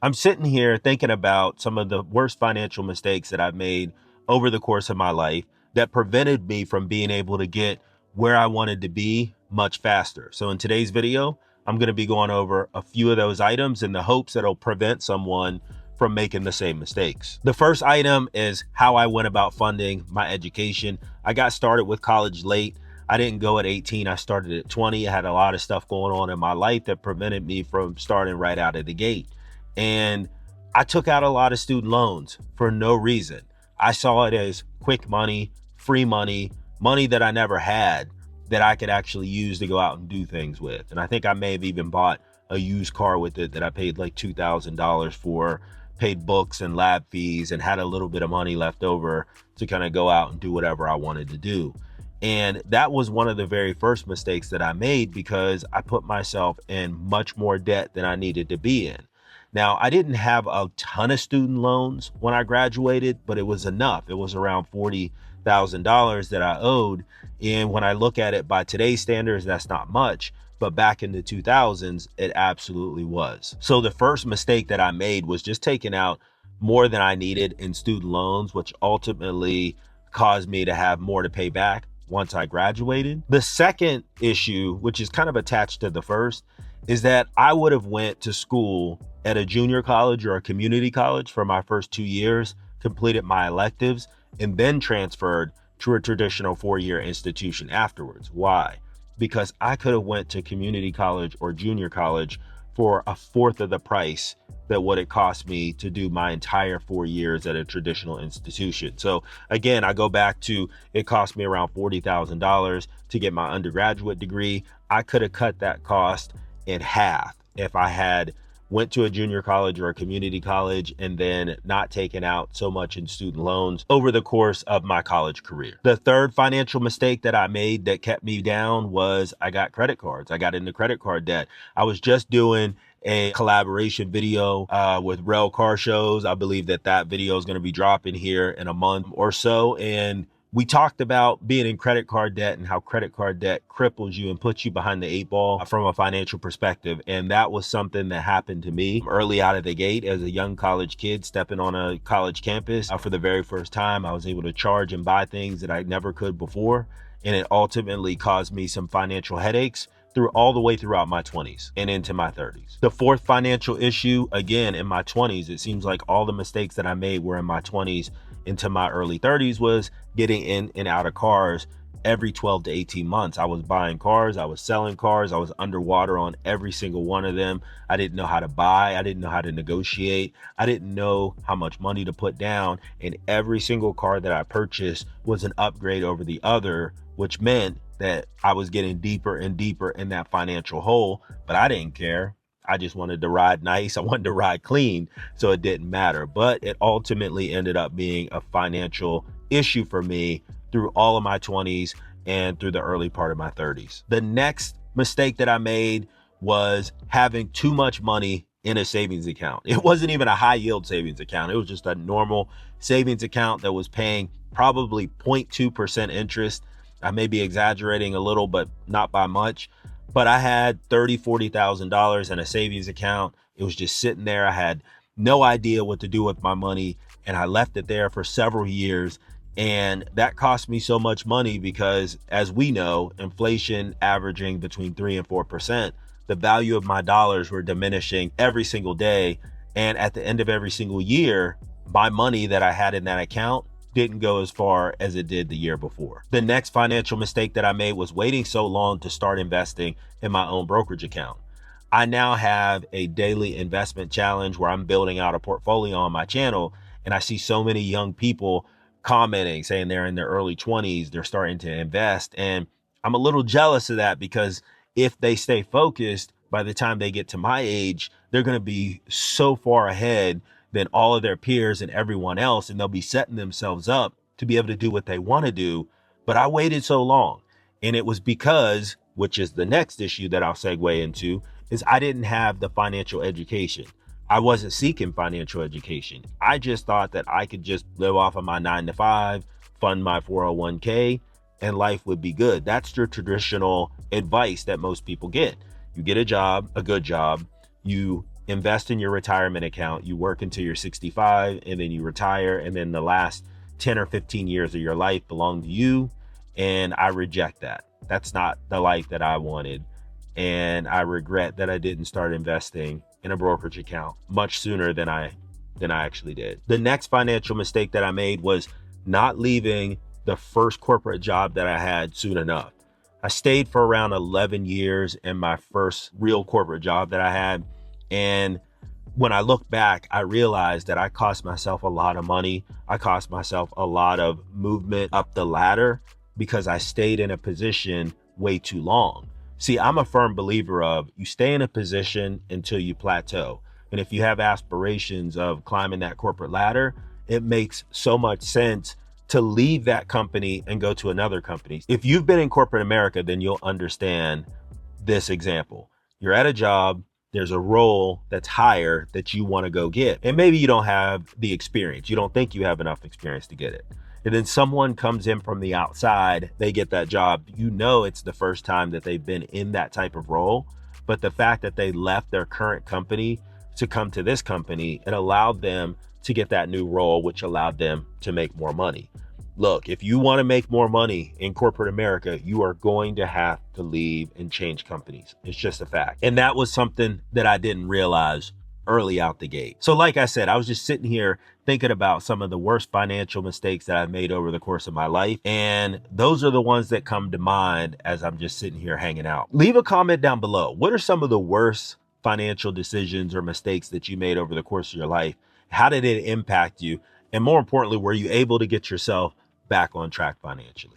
I'm sitting here thinking about some of the worst financial mistakes that I've made over the course of my life that prevented me from being able to get where I wanted to be much faster. So in today's video, I'm going to be going over a few of those items in the hopes that it'll prevent someone from making the same mistakes. The first item is how I went about funding my education. I got started with college late. I didn't go at 18. I started at 20. I had a lot of stuff going on in my life that prevented me from starting right out of the gate. And I took out a lot of student loans for no reason. I saw it as quick money, free money, money that I never had that I could actually use to go out and do things with. And I think I may have even bought a used car with it that I paid like $2,000 for, paid books and lab fees, and had a little bit of money left over to kind of go out and do whatever I wanted to do. And that was one of the very first mistakes that I made because I put myself in much more debt than I needed to be in. Now, I didn't have a ton of student loans when I graduated, but it was enough. It was around $40,000 that I owed. And when I look at it by today's standards, that's not much. But back in the 2000s, it absolutely was. So the first mistake that I made was just taking out more than I needed in student loans, which ultimately caused me to have more to pay back once I graduated. The second issue, which is kind of attached to the first, is that I would have went to school at a junior college or a community college for my first 2 years, completed my electives, and then transferred to a traditional 4-year institution afterwards. Why? Because I could have went to community college or junior college for a fourth of the price that what it cost me to do my entire 4 years at a traditional institution. So again, I go back to, it cost me around $40,000 to get my undergraduate degree. I could have cut that cost in half if I had went to a junior college or a community college and then not taken out so much in student loans over the course of my college career. The third financial mistake that I made that kept me down was I got credit cards. I got into credit card debt. I was just doing a collaboration video with Rail Car Shows. I believe that video is going to be dropping here in a month or so. And we talked about being in credit card debt and how credit card debt cripples you and puts you behind the 8 ball from a financial perspective. And that was something that happened to me early out of the gate as a young college kid stepping on a college campus. For the very first time, I was able to charge and buy things that I never could before. And it ultimately caused me some financial headaches through all the way throughout my 20s and into my 30s. The fourth financial issue, again, in my 20s, it seems like all the mistakes that I made were in my 20s into my early 30s, was getting in and out of cars every 12 to 18 months. I was buying cars, I was selling cars, I was underwater on every single one of them. I didn't know how to buy, I didn't know how to negotiate, I didn't know how much money to put down, and every single car that I purchased was an upgrade over the other, which meant that I was getting deeper and deeper in that financial hole, but I didn't care. I just wanted to ride nice. I wanted to ride clean, so it didn't matter. But it ultimately ended up being a financial issue for me through all of my 20s and through the early part of my 30s. The next mistake that I made was having too much money in a savings account. It wasn't even a high yield savings account. It was just a normal savings account that was paying probably 0.2% interest. I may be exaggerating a little, but not by much. But I had $30,000, $40,000 in a savings account. It was just sitting there. I had no idea what to do with my money, and I left it there for several years. And that cost me so much money because, as we know, inflation averaging between 3 and 4%, the value of my dollars were diminishing every single day. And at the end of every single year, my money that I had in that account didn't go as far as it did the year before. The next financial mistake that I made was waiting so long to start investing in my own brokerage account. I now have a daily investment challenge where I'm building out a portfolio on my channel, and I see so many young people commenting, saying they're in their early 20s, they're starting to invest. And I'm a little jealous of that because if they stay focused, by the time they get to my age, they're going to be so far ahead than all of their peers and everyone else, and they'll be setting themselves up to be able to do what they want to do. But I waited so long, and it was because, which is the next issue that I'll segue into, is I didn't have the financial education. I wasn't seeking financial education. I just thought that I could just live off of my 9 to 5, fund my 401k, and life would be good. That's your traditional advice that most people get. You get a job, a good job, you invest in your retirement account. You work until you're 65 and then you retire. And then the last 10 or 15 years of your life belong to you. And I reject that. That's not the life that I wanted. And I regret that I didn't start investing in a brokerage account much sooner than I actually did. The next financial mistake that I made was not leaving the first corporate job that I had soon enough. I stayed for around 11 years in my first real corporate job that I had. And when I look back, I realized that I cost myself a lot of money. I cost myself a lot of movement up the ladder because I stayed in a position way too long. See, I'm a firm believer of you stay in a position until you plateau. And if you have aspirations of climbing that corporate ladder, it makes so much sense to leave that company and go to another company. If you've been in corporate America, then you'll understand this example. You're at a job, there's a role that's higher that you want to go get. And maybe you don't have the experience. You don't think you have enough experience to get it. And then someone comes in from the outside, they get that job. You know, it's the first time that they've been in that type of role. But the fact that they left their current company to come to this company, it allowed them to get that new role, which allowed them to make more money. Look, if you want to make more money in corporate America, you are going to have to leave and change companies. It's just a fact. And that was something that I didn't realize early out the gate. So like I said, I was just sitting here thinking about some of the worst financial mistakes that I've made over the course of my life. And those are the ones that come to mind as I'm just sitting here hanging out. Leave a comment down below. What are some of the worst financial decisions or mistakes that you made over the course of your life? How did it impact you? And more importantly, were you able to get yourself back on track financially?